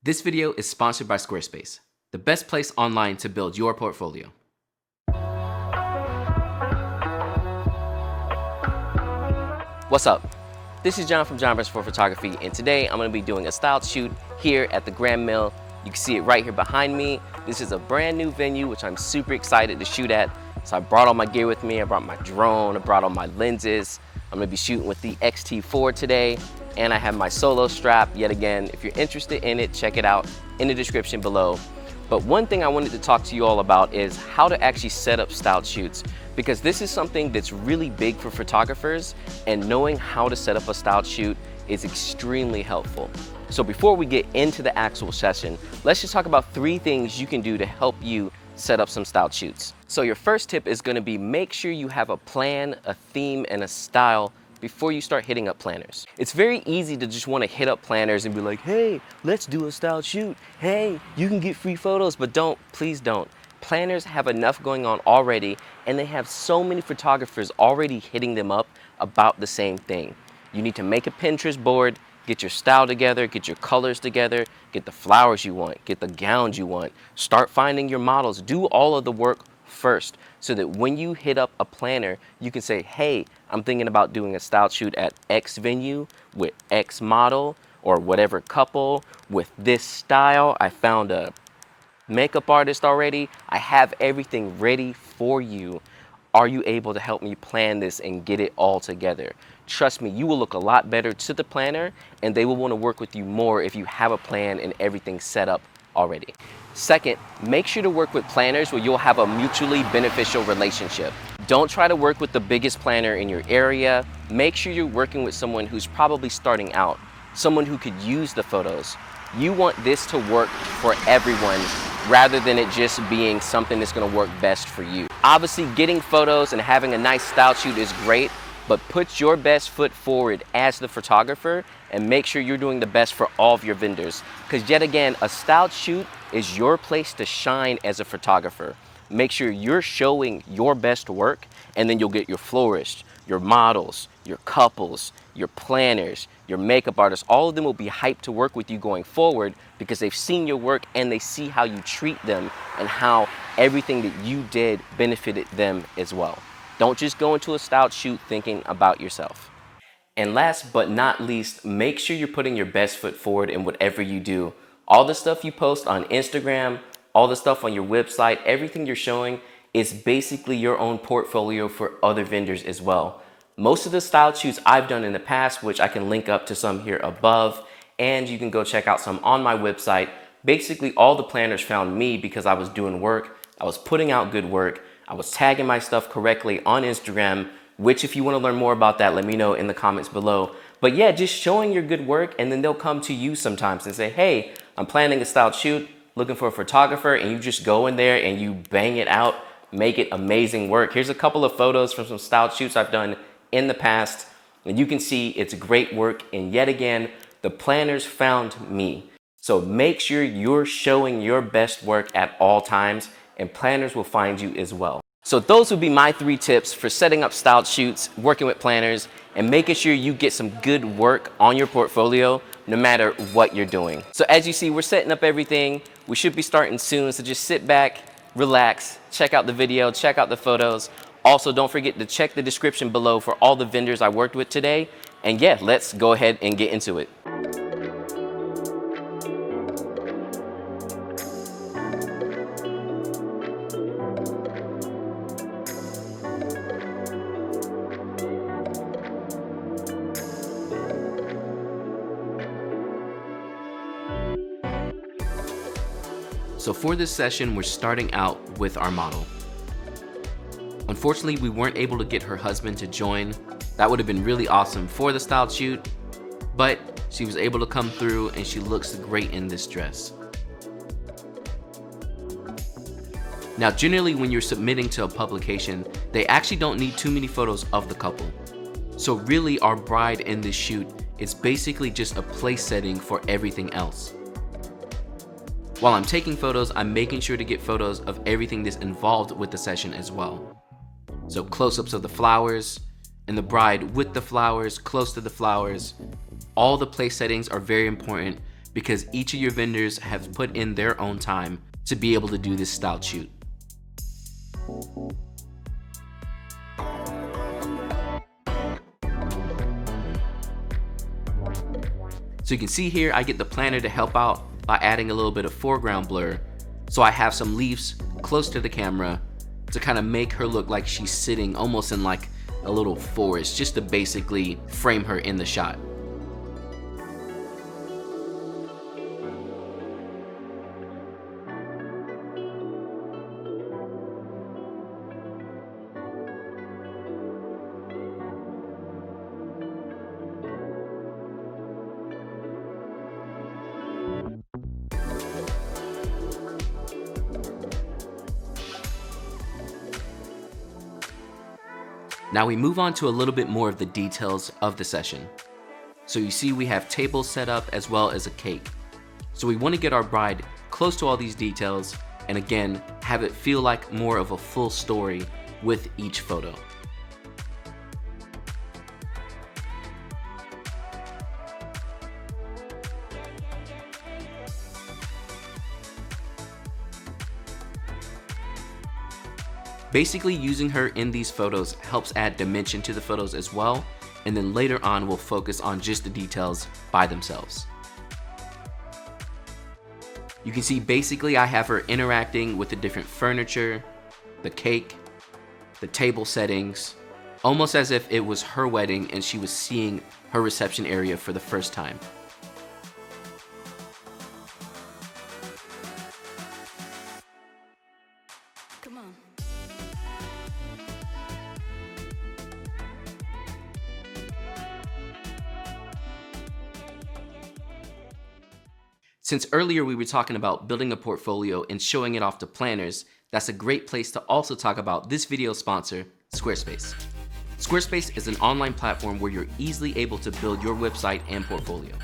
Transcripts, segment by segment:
This video is sponsored by Squarespace, the best place online to build your portfolio. What's up? This is John from John Burns for Photography, and today I'm going to be doing a styled shoot here at the Grand Mill. You can see it right here behind me. This is a brand new venue, which I'm super excited to shoot at. So I brought all my gear with me. I brought my drone, I brought all my lenses. I'm going to be shooting with the XT4 today, and I have my solo strap yet again. If you're interested in it, check it out in the description below. But one thing I wanted to talk to you all about is how to actually set up styled shoots, because this is something that's really big for photographers, and knowing how to set up a styled shoot is extremely helpful. So before we get into the actual session, let's just talk about 3 things you can do to help you set up some styled shoots. So your first tip is going to be make sure you have a plan, a theme, and a style before you start hitting up planners. It's very easy to just want to hit up planners and be like, hey, let's do a styled shoot. Hey, you can get free photos, but please don't. Planners have enough going on already, and they have so many photographers already hitting them up about the same thing. You need to make a Pinterest board, get your style together, get your colors together, get the flowers you want, get the gowns you want, start finding your models, do all of the work first, so that when you hit up a planner, you can say, hey, I'm thinking about doing a styled shoot at X venue with X model or whatever couple with this style. I found a makeup artist already. I have everything ready for you. Are you able to help me plan this and get it all together? Trust me, you will look a lot better to the planner, and they will want to work with you more if you have a plan and everything set up already. Second, make sure to work with planners where you'll have a mutually beneficial relationship. Don't try to work with the biggest planner in your area. Make sure you're working with someone who's probably starting out, someone who could use the photos. You want this to work for everyone rather than it just being something that's going to work best for you. Obviously, getting photos and having a nice style shoot is great, but put your best foot forward as the photographer and make sure you're doing the best for all of your vendors. Because yet again, a styled shoot is your place to shine as a photographer. Make sure you're showing your best work, and then you'll get your florists, your models, your couples, your planners, your makeup artists. All of them will be hyped to work with you going forward because they've seen your work and they see how you treat them and how everything that you did benefited them as well. Don't just go into a styled shoot thinking about yourself. And last but not least, make sure you're putting your best foot forward in whatever you do. All the stuff you post on Instagram, all the stuff on your website, everything you're showing is basically your own portfolio for other vendors as well. Most of the styled shoots I've done in the past, which I can link up to some here above, and you can go check out some on my website. Basically, all the planners found me because I was doing work, I was putting out good work, I was tagging my stuff correctly on Instagram, which if you want to learn more about that, let me know in the comments below. But yeah, just showing your good work, and then they'll come to you sometimes and say, hey, I'm planning a styled shoot, looking for a photographer, and you just go in there and you bang it out, make it amazing work. Here's a couple of photos from some styled shoots I've done in the past, and you can see it's great work. And yet again, the planners found me. So make sure you're showing your best work at all times, and planners will find you as well. So those would be my 3 tips for setting up styled shoots, working with planners, and making sure you get some good work on your portfolio no matter what you're doing. So as you see, we're setting up everything. We should be starting soon, so just sit back, relax, check out the video, check out the photos. Also, don't forget to check the description below for all the vendors I worked with today. And yeah, let's go ahead and get into it. So for this session, we're starting out with our model. Unfortunately, we weren't able to get her husband to join. That would have been really awesome for the styled shoot, but she was able to come through and she looks great in this dress. Now, generally when you're submitting to a publication, they actually don't need too many photos of the couple. So really our bride in this shoot is basically just a place setting for everything else. While I'm taking photos, I'm making sure to get photos of everything that's involved with the session as well. So close-ups of the flowers, and the bride with the flowers, close to the flowers. All the place settings are very important because each of your vendors have put in their own time to be able to do this styled shoot. So you can see here, I get the planner to help out by adding a little bit of foreground blur. So I have some leaves close to the camera to kind of make her look like she's sitting almost in like a little forest, just to basically frame her in the shot. Now we move on to a little bit more of the details of the session. So you see we have tables set up as well as a cake. So we want to get our bride close to all these details and again, have it feel like more of a full story with each photo. Basically, using her in these photos helps add dimension to the photos as well, and then later on we'll focus on just the details by themselves. You can see basically I have her interacting with the different furniture, the cake, the table settings, almost as if it was her wedding and she was seeing her reception area for the first time. Come on. Since earlier we were talking about building a portfolio and showing it off to planners, that's a great place to also talk about this video sponsor, Squarespace. Squarespace is an online platform where you're easily able to build your website and portfolio.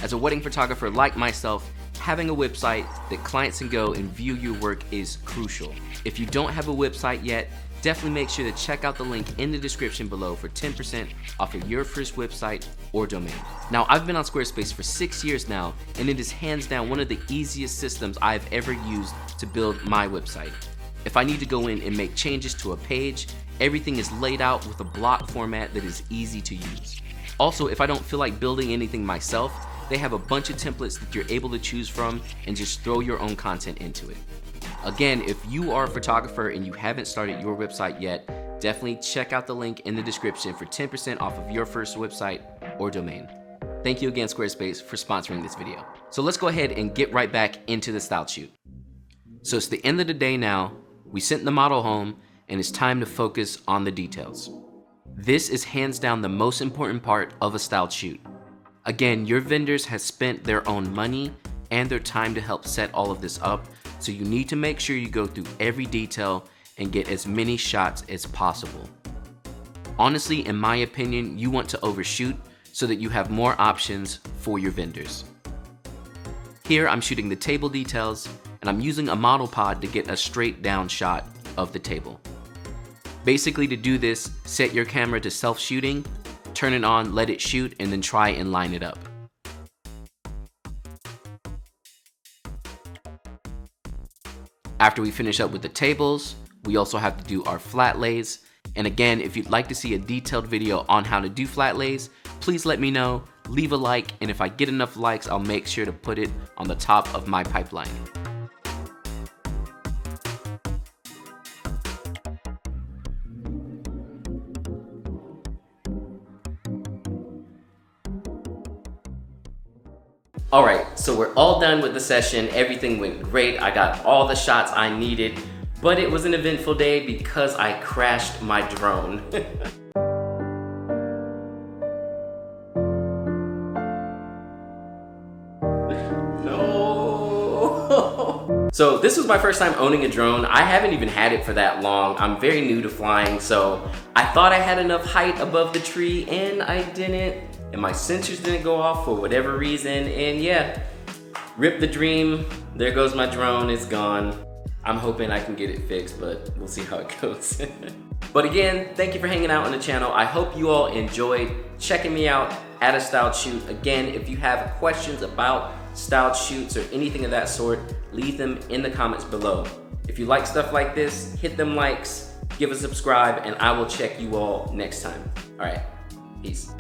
As a wedding photographer like myself, having a website that clients can go and view your work is crucial. If you don't have a website yet, definitely make sure to check out the link in the description below for 10% off of your first website or domain. Now, I've been on Squarespace for 6 years now, and it is hands down one of the easiest systems I've ever used to build my website. If I need to go in and make changes to a page, everything is laid out with a block format that is easy to use. Also, if I don't feel like building anything myself, they have a bunch of templates that you're able to choose from and just throw your own content into it. Again, if you are a photographer and you haven't started your website yet, definitely check out the link in the description for 10% off of your first website or domain. Thank you again, Squarespace, for sponsoring this video. So let's go ahead and get right back into the style shoot. So it's the end of the day now, we sent the model home, and it's time to focus on the details. This is hands down the most important part of a style shoot. Again, your vendors have spent their own money and their time to help set all of this up, so you need to make sure you go through every detail and get as many shots as possible. Honestly, in my opinion, you want to overshoot so that you have more options for your vendors. Here I'm shooting the table details, and I'm using a model pod to get a straight down shot of the table. Basically, to do this, set your camera to self-shooting, turn it on, let it shoot, and then try and line it up. After we finish up with the tables, we also have to do our flat lays. And again, if you'd like to see a detailed video on how to do flat lays, please let me know, leave a like, and if I get enough likes, I'll make sure to put it on the top of my pipeline. Alright, so we're all done with the session. Everything went great. I got all the shots I needed, but it was an eventful day because I crashed my drone. No. So this was my first time owning a drone. I haven't even had it for that long. I'm very new to flying, so I thought I had enough height above the tree and I didn't. And my sensors didn't go off for whatever reason, and yeah, rip the dream. There goes my drone, it's gone. I'm hoping I can get it fixed, but we'll see how it goes. But again, thank you for hanging out on the channel. I hope you all enjoyed checking me out. at a styled shoot. Again, if you have questions about styled shoots or anything of that sort, leave them in the comments below. If you like stuff like this, hit them likes, give a subscribe, and I will check you all next time. All right, peace.